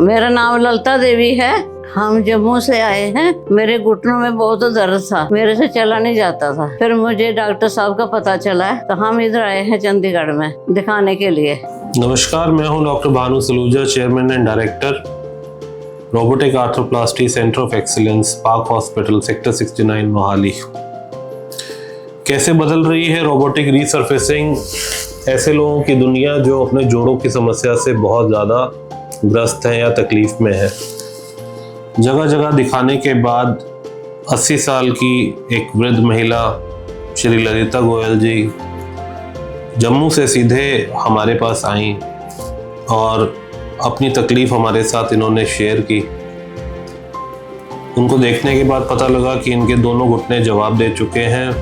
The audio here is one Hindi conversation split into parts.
मेरा नाम ललिता देवी है। हम जम्मू से आए हैं। मेरे घुटनों में बहुत दर्द था, मेरे से चला नहीं जाता था। फिर मुझे डॉक्टर साहब का पता चला तो हम इधर आए हैं चंडीगढ़ में दिखाने के लिए। नमस्कार, मैं हूं doctor Bhanu Saluja, chairman and director robotic arthroplasty centre of excellence, park hospital, sector 69 Mohali. कैसे बदल रही है रोबोटिक रीसर्फेसिंग ऐसे लोगों की दुनिया जो अपने जोड़ों की समस्या से बहुत ज़्यादा ग्रस्त हैं या तकलीफ में है। जगह जगह दिखाने के बाद 80 साल की एक वृद्ध महिला श्री ललिता गोयल जी जम्मू से सीधे हमारे पास आईं और अपनी तकलीफ़ हमारे साथ इन्होंने शेयर की। उनको देखने के बाद पता लगा कि इनके दोनों घुटने जवाब दे चुके हैं।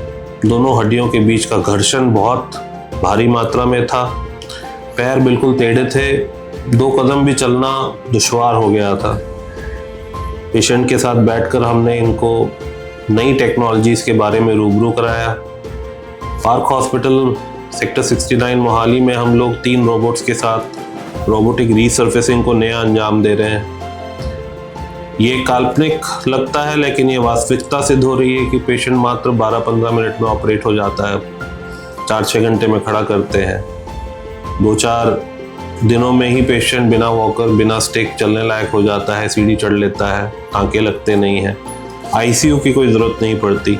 दोनों हड्डियों के बीच का घर्षण बहुत भारी मात्रा में था। पैर बिल्कुल टेढ़े थे, 2 कदम भी चलना दुश्वार हो गया था। पेशेंट के साथ बैठकर हमने इनको नई टेक्नोलॉजीज़ के बारे में रूबरू कराया। पार्क हॉस्पिटल सेक्टर 69 मोहाली में हम लोग 3 रोबोट्स के साथ रोबोटिक रीसर्फेसिंग को नया अंजाम दे रहे हैं। ये काल्पनिक लगता है लेकिन ये वास्तविकता सिद्ध हो रही है कि पेशेंट मात्र 12-15 मिनट में ऑपरेट हो जाता है। 4-6 घंटे में खड़ा करते हैं। 2-4 दिनों में ही पेशेंट बिना वॉकर, बिना स्टिक चलने लायक हो जाता है, सीढ़ी चढ़ लेता है, टांके लगते नहीं हैं, आईसीयू की कोई ज़रूरत नहीं पड़ती।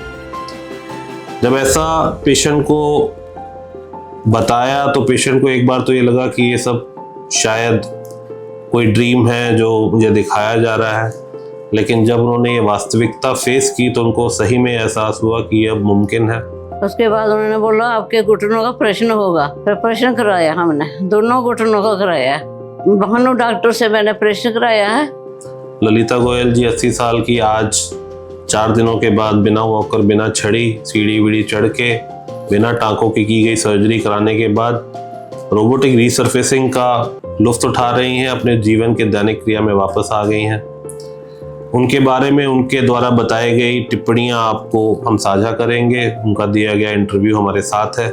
जब ऐसा पेशेंट को बताया तो पेशेंट को एक बार तो ये लगा कि ये सब शायद कोई ड्रीम है जो मुझे दिखाया जा रहा है, लेकिन जब उन्होंने ये वास्तविकता फेस की तो उनको सही में एहसास हुआ कि ये अब मुमकिन है। उसके बाद उन्होंने बोला आपके घुटनों का प्रश्न होगा। फिर प्रश्न कराया, हमने दोनों घुटनों का कराया। भानु डॉक्टर से मैंने प्रश्न कराया है। ललिता गोयल जी 80 साल की आज 4 दिनों के बाद बिना वॉकर, बिना छड़ी, सीढ़ी वीढ़ी चढ़ के, बिना टांकों की गई सर्जरी कराने के बाद रोबोटिक रीसर्फेसिंग का लुत्फ उठा रही हैं, अपने जीवन के दैनिक क्रिया में वापस आ गई हैं। उनके बारे में उनके द्वारा बताई गई टिप्पणियां आपको हम साझा करेंगे। उनका दिया गया इंटरव्यू हमारे साथ है।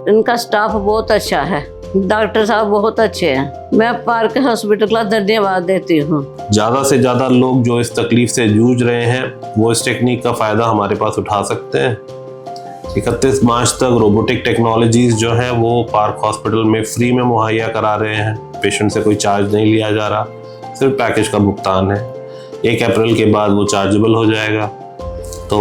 इनका स्टाफ बहुत अच्छा है, डॉक्टर साहब बहुत अच्छे हैं। मैं पार्क हॉस्पिटल का धन्यवाद देती हूँ। ज़्यादा से ज़्यादा लोग जो इस तकलीफ से जूझ रहे हैं वो इस टेक्निक का फ़ायदा हमारे पास उठा सकते हैं। 31 मार्च तक रोबोटिक टेक्नोलॉजीज़ जो हैं वो पार्क हॉस्पिटल में फ्री में मुहैया करा रहे हैं। पेशेंट से कोई चार्ज नहीं लिया जा रहा, सिर्फ पैकेज का भुगतान है। 1 अप्रैल के बाद वो चार्जेबल हो जाएगा। तो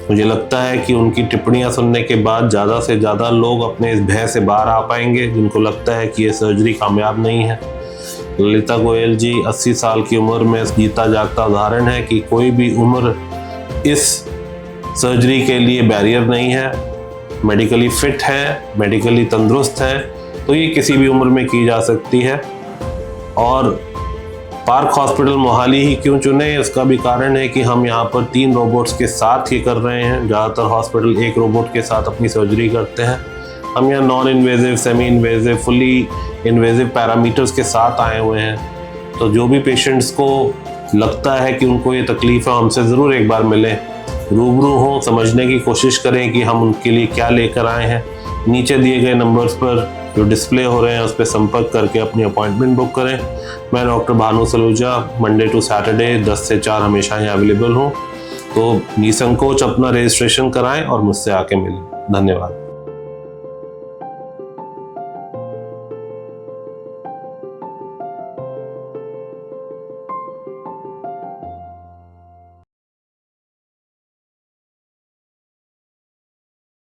मुझे लगता है कि उनकी टिप्पणियां सुनने के बाद ज़्यादा से ज़्यादा लोग अपने इस भय से बाहर आ पाएंगे जिनको लगता है कि ये सर्जरी कामयाब नहीं है। ललिता गोयल जी 80 साल की उम्र में जीता जागता उदाहरण है कि कोई भी उम्र इस सर्जरी के लिए बैरियर नहीं है। मेडिकली फिट है, मेडिकली तंदुरुस्त है, तो ये किसी भी उम्र में की जा सकती है। और पार्क हॉस्पिटल मोहाली ही क्यों चुने, इसका भी कारण है कि हम यहाँ पर 3 रोबोट्स के साथ ही कर रहे हैं। ज़्यादातर हॉस्पिटल 1 रोबोट के साथ अपनी सर्जरी करते हैं। हम यहाँ non invasive, semi invasive, fully invasive parameters के साथ आए हुए हैं। तो जो भी पेशेंट्स को लगता है कि उनको ये तकलीफ़ है, हमसे ज़रूर एक बार मिलें, रूबरू हों, समझने की कोशिश करें कि हम उनके लिए क्या लेकर आए हैं। नीचे दिए गए नंबर्स पर जो डिस्प्ले हो रहे हैं उस पर संपर्क करके अपनी अपॉइंटमेंट बुक करें। मैं doctor Bhanu Saluja Monday to Saturday 10 से 4 हमेशा ही अवेलेबल हूँ। तो निसंकोच अपना रजिस्ट्रेशन कराएं और मुझसे आके मिलें। धन्यवाद।